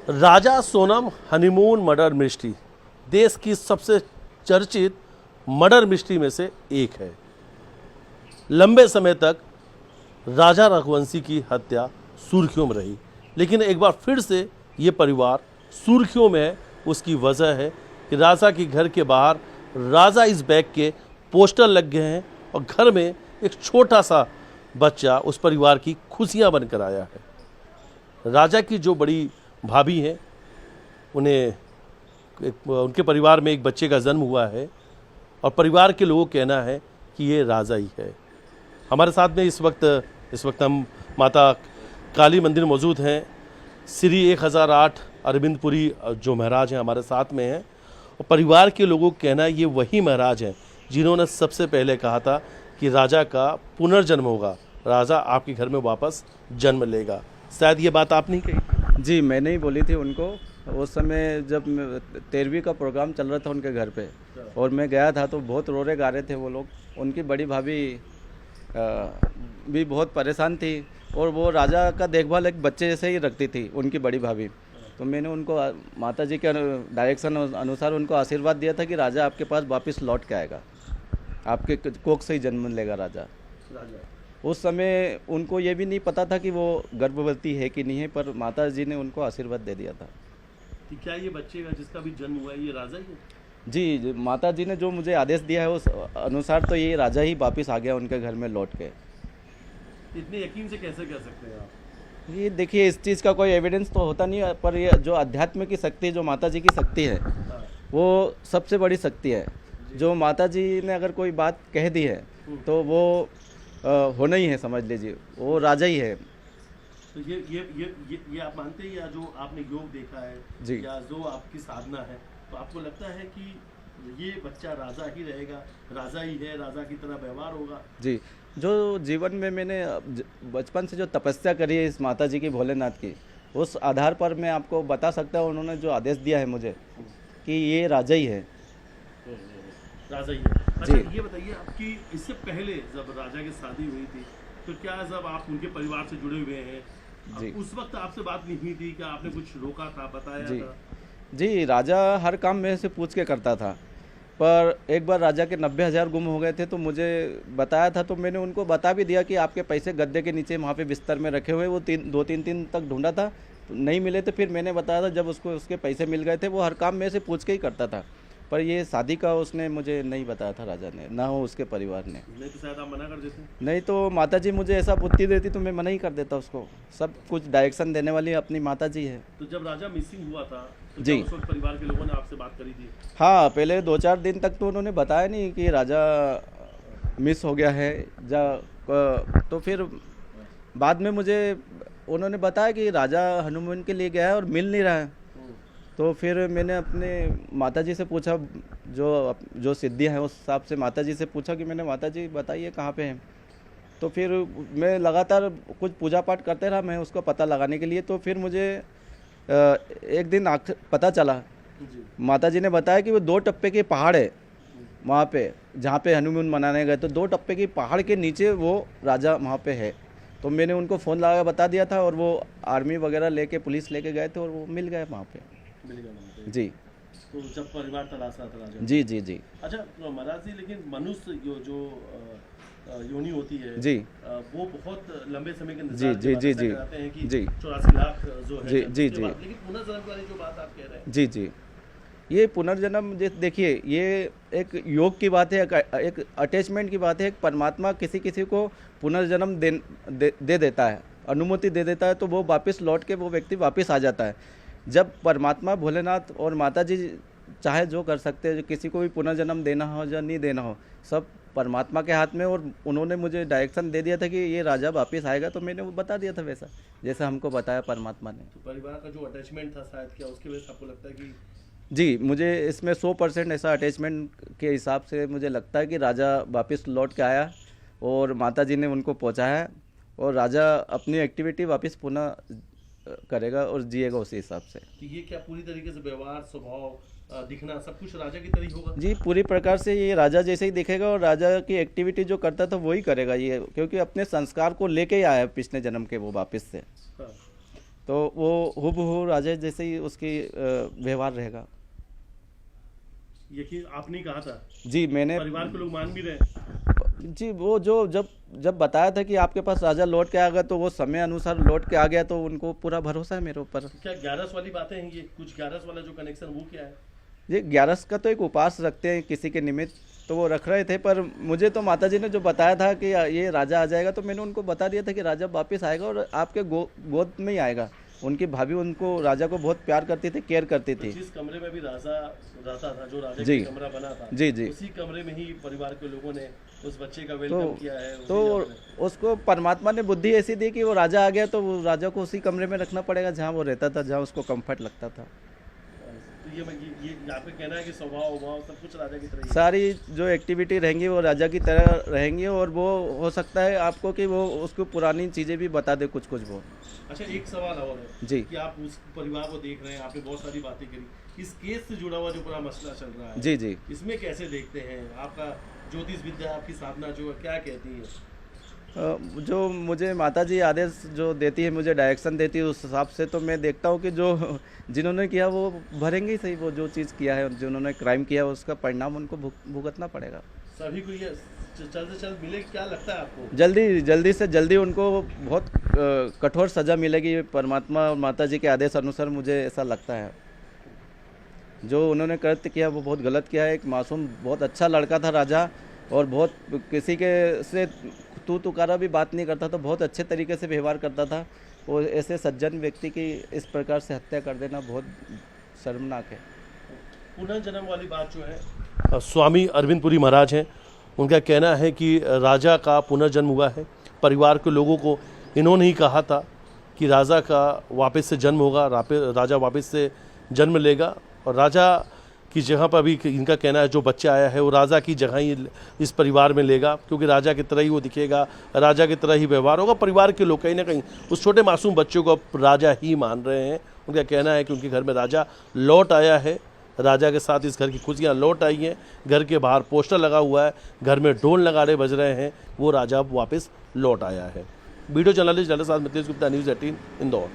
राजा Sonam honeymoon murder mystery देश की सबसे चर्चित मर्डर मिस्ट्री में से एक है। लंबे समय तक राजा रघुवंशी की हत्या सुर्खियों में रही, लेकिन एक बार फिर से ये परिवार सुर्खियों में है। उसकी वजह है कि राजा के घर के बाहर राजा इस बैग के पोस्टर लग गए हैं और घर में एक छोटा सा बच्चा उस परिवार की खुशियां बनकर आया है। राजा की जो बड़ी भाभी हैं, उनके परिवार में एक बच्चे का जन्म हुआ है और परिवार के लोगों का कहना है कि ये राजा ही है। हमारे साथ में इस वक्त हम माता काली मंदिर मौजूद हैं। श्री 1008 अरविंदपुरी जो महाराज हैं हमारे साथ में हैं और परिवार के लोगों का कहना है ये वही महाराज हैं जिन्होंने सबसे पहले कहा था कि राजा का पुनर्जन्म होगा, राजा आपके घर में वापस जन्म लेगा। शायद ये बात आपने कही। जी, मैंने ही बोली थी उनको। उस समय जब 13वीं का प्रोग्राम चल रहा था उनके घर पे और मैं गया था तो बहुत रो रहे गा रहे थे वो लोग। उनकी बड़ी भाभी भी बहुत परेशान थी और वो राजा का देखभाल एक बच्चे जैसे ही रखती थी उनकी बड़ी भाभी। तो मैंने उनको माता जी के डायरेक्शन अनुसार उनको आशीर्वाद दिया था कि राजा आपके पास वापस लौट के आएगा, आपके कोख से ही जन्म लेगा राजा। उस समय उनको ये भी नहीं पता था कि वो गर्भवती है कि नहीं है, पर माता जी ने उनको आशीर्वाद दे दिया था। कि क्या ये बच्चे का जिसका भी जन्म हुआ है ये राजा ही है? जी, माता जी ने जो मुझे आदेश दिया है उस अनुसार तो ये राजा ही वापस आ गया उनके घर में लौट के। इतने यकीन से कैसे कह सकते हैं आप? ये देखिए, इस चीज़ का कोई एविडेंस तो होता नहीं है, पर ये जो अध्यात्म की शक्ति, जो माता जी की शक्ति है, वो सबसे बड़ी शक्ति है। जो माता जी ने अगर कोई बात कह दी है तो वो होना ही है, समझ लीजिए वो राजा ही है। तो ये आप मानते हैं, या जो आपने योग देखा है जी, या जो आपकी साधना है, तो आपको लगता है कि ये बच्चा राजा ही रहेगा, राजा ही है, राजा की तरह व्यवहार होगा? जी, जो जीवन में मैंने बचपन से जो तपस्या करी है इस माता जी की, भोलेनाथ की, उस आधार पर मैं आपको बता सकता हूँ उन्होंने जो आदेश दिया है मुझे कि ये राजा ही है। राजा ही है। अच्छा, जी, ये बताइए, आपकी इससे पहले जब राजा की शादी हुई थी तो क्या जब आप उनके परिवार से जुड़े हुए हैं, जी, उस वक्त आपसे बात नहीं हुई थी? क्या आपने कुछ रोका था, बताया जी, था? जी, राजा हर काम मेरे से पूछ के करता था, पर एक बार राजा के 90,000 गुम हो गए थे तो मुझे बताया था, तो मैंने उनको बता भी दिया कि आपके पैसे गद्दे के नीचे वहाँ पे बिस्तर में रखे हुए। वो 2-3 दिन तक ढूंढा था, तो नहीं मिले, तो फिर मैंने बताया था जब उसको उसके पैसे मिल गए थे। वो हर काम मेरे से पूछ के ही करता था, पर ये शादी का उसने मुझे नहीं बताया था राजा ने, ना हो उसके परिवार ने। नहीं तो शायद आप मना कर देते। नहीं तो माता जी मुझे ऐसा बुद्धि देती तो मैं मना ही कर देता उसको। सब कुछ डायरेक्शन देने वाली अपनी माता जी है। तो जब राजा मिसिंग हुआ था तो जी, क्या उस वक्त परिवार के लोगों ने आपसे बात करी थी? हाँ, पहले 2-4 दिन तक तो उन्होंने बताया नहीं कि राजा मिस हो गया है तो फिर बाद में मुझे उन्होंने बताया कि राजा हनुमान के लिए गया है और मिल नहीं रहा है। तो फिर मैंने अपने माता जी से पूछा, जो सिद्धियाँ हैं उस हिसाब से माता जी से पूछा कि मैंने माता जी बताइए कहाँ पे हैं। तो फिर मैं लगातार कुछ पूजा पाठ करते रहा मैं उसको पता लगाने के लिए। तो फिर मुझे एक दिन पता चला, माता जी ने बताया कि वो 2 टप्पे के पहाड़ है वहाँ पे, जहाँ पे हनीमून मनाने गए। तो 2 टप्पे के पहाड़ के नीचे वो राजा वहाँ पे है। तो मैंने उनको फ़ोन लगा बता दिया था और वो आर्मी वगैरह लेके, पुलिस लेके गए थे और वो मिल गए वहाँ पे। मिल गया वहाँ पे। जी, तो जब परिवार तलाश रहा था राजा। जी, जी, जी, अच्छा, तो महाराज जी, लेकिन मनुष्य जो योनि होती है, जी, वो बहुत लंबे समय के जी, इंतजार जी, के बाद जी, ऐसा जी, कराते हैं कि जी, 84 लाख जो है जी, जन्म जी, के जी, बाद। लेकिन पुनर्जन्म वाली जो बात आप कह रहे हैं, जी, जी, ये पुनर्जन्म देखिए, ये एक योग की बात है, एक अटैचमेंट की बात है। एक परमात्मा किसी को पुनर्जन्म दे देता है, अनुमति दे देता है, तो वो वापस लौट के वो व्यक्ति वापस आ जाता है। जब परमात्मा भोलेनाथ और माता जी चाहे जो कर सकते हैं, किसी को भी पुनर्जन्म देना हो या नहीं देना हो, सब परमात्मा के हाथ में। और उन्होंने मुझे डायरेक्शन दे दिया था कि ये राजा वापस आएगा, तो मैंने वो बता दिया था वैसा जैसा हमको बताया परमात्मा ने। तो परिवार का जो अटैचमेंट था, शायद क्या उसकी वजह से आपको लगता है कि? जी, मुझे इसमें 100% ऐसा अटैचमेंट के हिसाब से मुझे लगता है कि राजा वापस लौट के आया और माता जी ने उनको पहुंचाया और राजा अपनी एक्टिविटी वापस पुनः करेगा और जिएगा उसी हिसाब से। कि ये क्या पूरी तरीके से व्यवहार, स्वभाव, दिखना सब कुछ राजा की तरह ही होगा? जी, पूरी प्रकार से ये राजा जैसे ही दिखेगा और राजा की एक्टिविटी जो करता था वही करेगा ये, क्योंकि अपने संस्कार को लेके ही आया है पिछले जन्म के वो वापस से। हाँ। तो वो हूबहू राजा जैसे ही उसकी व्यवहार रहेगा। यकीन आपने कहा था, जी मैंने परिवार के लोग मान भी रहे। जी वो जो जब बताया था कि आपके पास राजा लौट के आ गया तो वो समय अनुसार लौट के आ गया, तो उनको पूरा भरोसा है मेरे ऊपर। क्या 11 वाली बातें हैं ये, कुछ 11 वाला जो कनेक्शन वो क्या है? ये 11 का तो एक उपास रखते हैं किसी के निमित्त, तो वो रख रहे थे, पर मुझे तो माताजी ने जो बताया था कि ये राजा आ जाएगा, तो मैंने उनको बता दिया था कि राजा वापस आएगा और आपके गोद में ही आएगा। उनकी भाभी उनको राजा को बहुत प्यार करती थी, केयर करती थी। जिस कमरे में भी राजा रहता था, जो राजा जी। का कमरा बना था, जी जी, उसी कमरे में ही परिवार के लोगों ने उस बच्चे का तो वेलकम किया है। उसी तो जगह पे। उसको परमात्मा ने बुद्धि ऐसी दी कि वो राजा आ गया तो वो राजा को उसी कमरे में रखना पड़ेगा जहाँ वो रहता था, जहाँ उसको कंफर्ट लगता था। तो ये आपका कहना है कि स्वभाव सब कुछ राजा की तरह ही है। सारी जो एक्टिविटी रहेंगी वो राजा की तरह रहेंगी, और वो हो सकता है आपको कि वो उसको पुरानी चीज़ें भी बता दे कुछ वो। अच्छा, एक सवाल और है जी कि आप उस परिवार को देख रहे हैं, आपने बहुत सारी बातें करी, इस केस से जुड़ा हुआ जो पूरा मसला चल रहा है, जी जी, इसमें कैसे देखते हैं? आपका ज्योतिष विद्या, आपकी साधना जो है क्या कहती है? जो मुझे माताजी आदेश जो देती है, मुझे डायरेक्शन देती है, उस हिसाब से तो मैं देखता हूँ कि जो जिन्होंने किया वो भरेंगे ही सही। वो जो चीज़ किया है, जिन्होंने क्राइम किया उसका परिणाम उनको भुगतना पड़ेगा। सभी को ये जल्द से जल्द मिले, क्या लगता है आपको? जल्दी से जल्दी उनको बहुत कठोर सज़ा मिलेगी परमात्मा और माताजी के आदेश अनुसार, मुझे ऐसा लगता है। जो उन्होंने कृत्य किया वो बहुत गलत किया है। एक मासूम बहुत अच्छा लड़का था राजा, और बहुत किसी के से तू तुकारा भी बात नहीं करता था, बहुत अच्छे तरीके से व्यवहार करता था। वो ऐसे सज्जन व्यक्ति की इस प्रकार से हत्या कर देना बहुत शर्मनाक है। पुनर्जन्म वाली बात जो है, स्वामी अरविंद पुरी महाराज हैं, उनका कहना है कि राजा का पुनर्जन्म हुआ है। परिवार के लोगों को इन्होंने ही कहा था कि राजा का वापस से जन्म होगा, राजा वापस से जन्म लेगा, और राजा की जगह पर भी इनका कहना है जो बच्चा आया है वो राजा की जगह ही इस परिवार में लेगा, क्योंकि राजा की तरह ही वो दिखेगा, राजा की तरह ही व्यवहार होगा। परिवार के लोग कहीं ना कहीं उस छोटे मासूम बच्चों को अब राजा ही मान रहे हैं। उनका कहना है कि उनके घर में राजा लौट आया है, राजा के साथ इस घर की खुशियाँ लौट आई हैं। घर के बाहर पोस्टर लगा हुआ है, घर में ढोल नगाड़े बज रहे हैं, वो राजा अब वापस लौट आया है। वीडियो जर्नलिस्ट साथ मितेश गुप्ता, न्यूज़ 18 इंदौर।